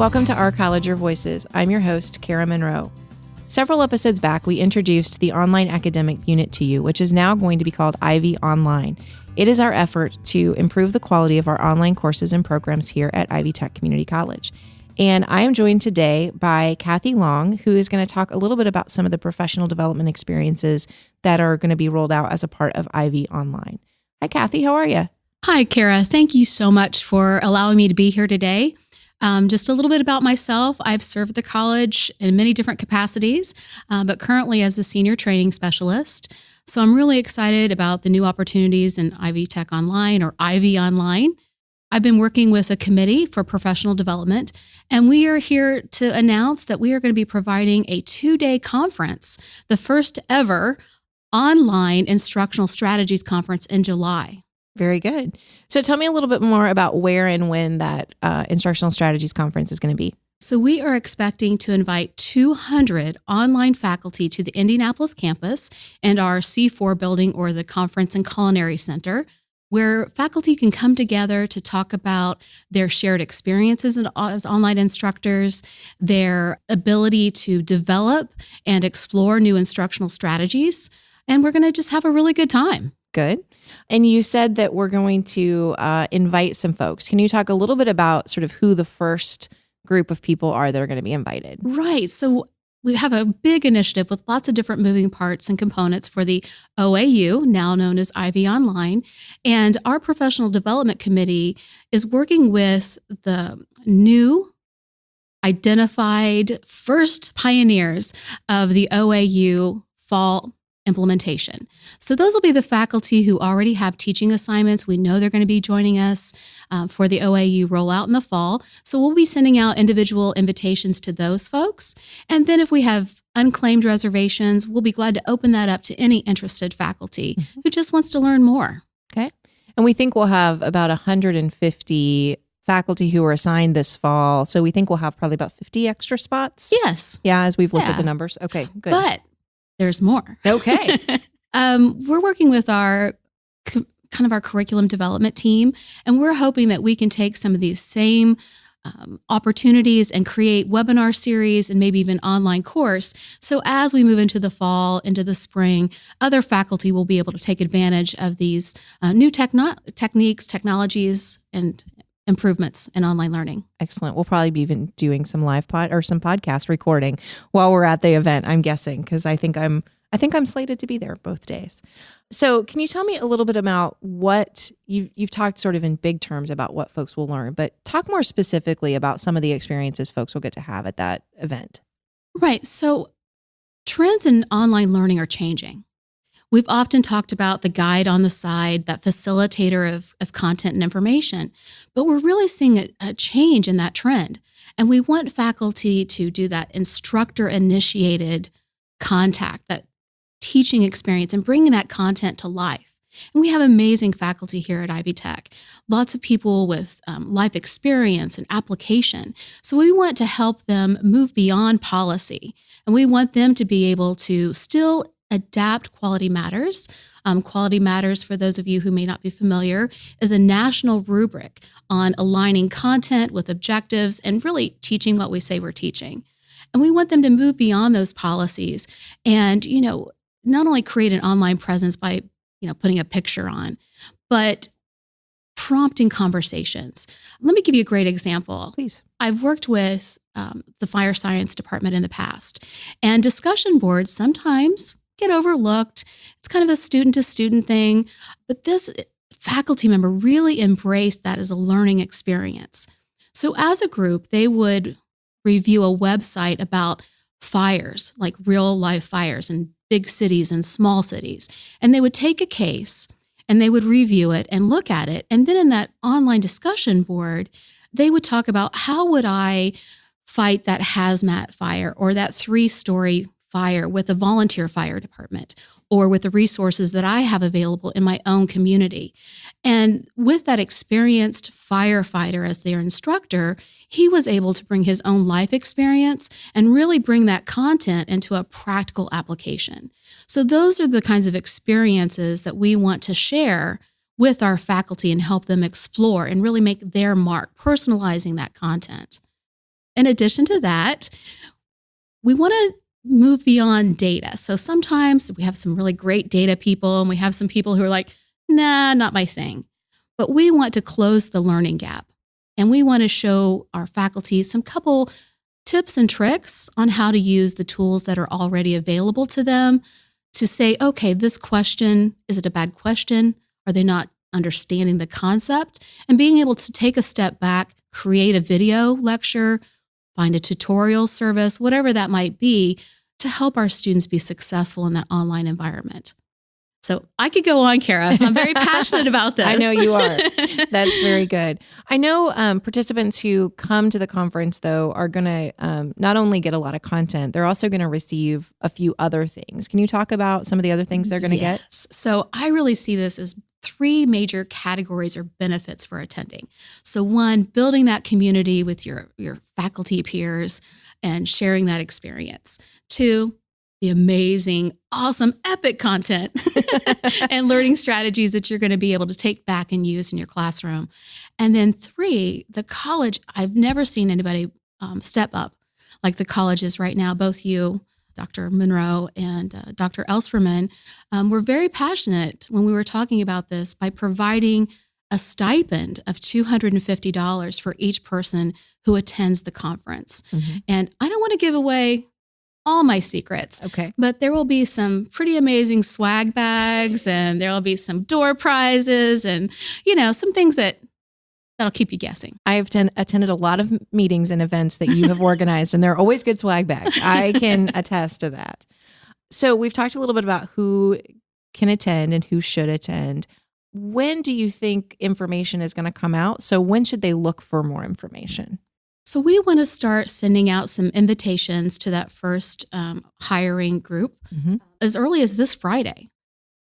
Welcome to Our College, Your Voices. I'm your host, Kara Monroe. Several episodes back, we introduced the online academic unit to you, which is now going to be called IvyOnline. It is our effort to improve the quality of our online courses and programs here at Ivy Tech Community College. And I am joined today by Kathy Long, who is going to talk a little bit about some of the professional development experiences that are going to be rolled out as a part of IvyOnline. Hi, Kathy. How are you? Hi, Kara. Thank you so much for allowing me to be here today. Just a little bit about myself. I've served the college in many different capacities, but currently as a senior training specialist. So I'm really excited about the new opportunities in Ivy Tech Online or IvyOnline. I've been working with a committee for professional development, and we are here to announce that we are going to be providing a 2-day conference, the first ever online instructional strategies conference in July. Very good. So tell me a little bit more about where and when that Instructional Strategies Conference is going to be. So we are expecting to invite 200 online faculty to the Indianapolis campus and our C4 building, or the Conference and Culinary Center, where faculty can come together to talk about their shared experiences as online instructors, their ability to develop and explore new instructional strategies, and we're going to just have a really good time. Good. And you said that we're going to invite some folks. Can you talk a little bit about sort of who the first group of people are that are going to be invited? Right. So we have a big initiative with lots of different moving parts and components for the OAU, now known as IvyOnline. And our professional development committee is working with the new identified first pioneers of the OAU fall implementation. So those will be the faculty who already have teaching assignments. We know they're going to be joining us for the OAU rollout in the fall. So we'll be sending out individual invitations to those folks. And then if we have unclaimed reservations, we'll be glad to open that up to any interested faculty who just wants to learn more. Okay. And we think we'll have about 150 faculty who are assigned this fall. So we think we'll have probably about 50 extra spots. Yes. Yeah, as we've looked at the numbers. Okay, good. But there's more. Okay. We're working with our curriculum development team, and we're hoping that we can take some of these same opportunities and create webinar series and maybe even online course. So as we move into the fall, into the spring, other faculty will be able to take advantage of these new techniques, technologies, and improvements in online learning. Excellent. We'll probably be even doing some live some podcast recording while we're at the event, I'm guessing, because I think I'm slated to be there both days. So can you tell me a little bit about what you've talked sort of in big terms about what folks will learn, but talk more specifically about some of the experiences folks will get to have at that event. Right. So trends in online learning are changing. We've often talked about the guide on the side, that facilitator of content and information, but we're really seeing a change in that trend. And we want faculty to do that instructor-initiated contact, that teaching experience, and bringing that content to life. And we have amazing faculty here at Ivy Tech, lots of people with life experience and application. So we want to help them move beyond policy, and we want them to be able to still adapt Quality Matters. Quality Matters, for those of you who may not be familiar, is a national rubric on aligning content with objectives and really teaching what we say we're teaching. And we want them to move beyond those policies and, not only create an online presence by, putting a picture on, but prompting conversations. Let me give you a great example. Please. I've worked with the fire science department in the past, and discussion boards sometimes get overlooked. It's kind of a student-to-student thing, but this faculty member really embraced that as a learning experience. So as a group, they would review a website about fires, like real-life fires in big cities and small cities, and they would take a case and they would review it and look at it, and then in that online discussion board, they would talk about, how would I fight that hazmat fire or that 3-story fire with a volunteer fire department, or with the resources that I have available in my own community. And with that experienced firefighter as their instructor, he was able to bring his own life experience and really bring that content into a practical application. So those are the kinds of experiences that we want to share with our faculty and help them explore and really make their mark, personalizing that content. in addition to that, we want to move beyond data. So sometimes we have some really great data people and we have some people who are like, nah, not my thing. But we want to close the learning gap. And we want to show our faculty some couple tips and tricks on how to use the tools that are already available to them to say, okay, this question, is it a bad question? Are they not understanding the concept? And being able to take a step back, create a video lecture, find a tutorial service, whatever that might be, to help our students be successful in that online environment. So I could go on, Kara. I'm very passionate about this. I know you are. That's very good. I know participants who come to the conference, though, are going to not only get a lot of content, they're also going to receive a few other things. Can you talk about some of the other things they're going to get? So I really see this as 3 major categories or benefits for attending. So 1, building that community with your faculty peers and sharing that experience. 2, the amazing, awesome, epic content and learning strategies that you're going to be able to take back and use in your classroom. And then 3, the college. I've never seen anybody step up like the college is right now. Both you, Dr. Monroe and Dr. Elsperman, were very passionate when we were talking about this by providing a stipend of $250 for each person who attends the conference. Mm-hmm. And I don't want to give away all my secrets. Okay. But there will be some pretty amazing swag bags and there will be some door prizes and, some things that'll keep you guessing. I've attended a lot of meetings and events that you have organized, and they're always good swag bags. I can attest to that. So we've talked a little bit about who can attend and who should attend. When do you think information is going to come out? So when should they look for more information? So we want to start sending out some invitations to that first hiring group as early as this Friday.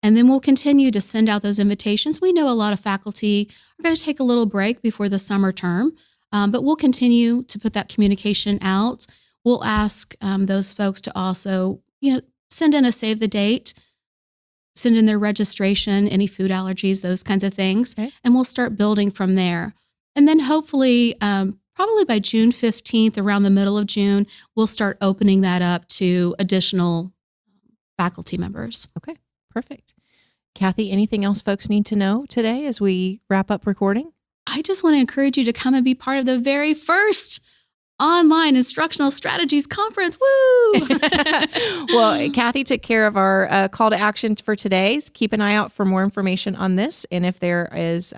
And then we'll continue to send out those invitations. We know a lot of faculty are going to take a little break before the summer term, but we'll continue to put that communication out. We'll ask those folks to also, send in a save the date, send in their registration, any food allergies, those kinds of things. Okay. And we'll start building from there. And then hopefully, probably by June 15th, around the middle of June, we'll start opening that up to additional faculty members. Okay, perfect. Kathy, anything else folks need to know today as we wrap up recording? I just want to encourage you to come and be part of the very first online instructional strategies conference. Woo! Well, Kathy took care of our call to action for today. Keep an eye out for more information on this. And if there is...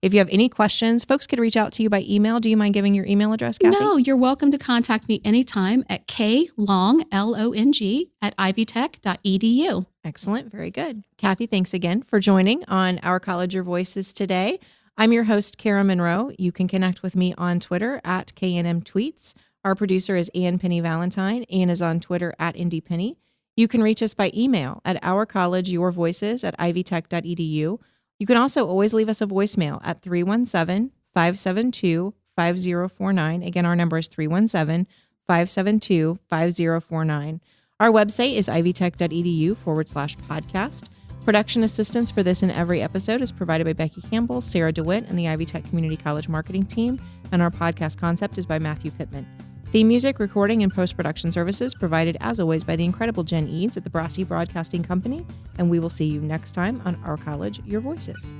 if you have any questions, folks could reach out to you by email. Do you mind giving your email address, Kathy? No, you're welcome to contact me anytime at klong, L-O-N-G, @ivytech.edu. Excellent. Very good. Kathy, thanks again for joining on Our College Your Voices today. I'm your host, Kara Monroe. You can connect with me on Twitter at KNM Tweets. Our producer is Ann Penny Valentine. Ann is on Twitter at Indy Penny. You can reach us by email at ourcollegeyourvoices@ivytech.edu. You can also always leave us a voicemail at 317-572-5049. Again, our number is 317-572-5049. Our website is ivytech.edu/podcast. Production assistance for this and every episode is provided by Becky Campbell, Sarah DeWitt, and the Ivy Tech Community College marketing team. And our podcast concept is by Matthew Pittman. Theme music, recording, and post-production services provided, as always, by the incredible Jen Eads at the Brassy Broadcasting Company. And we will see you next time on Our College, Your Voices.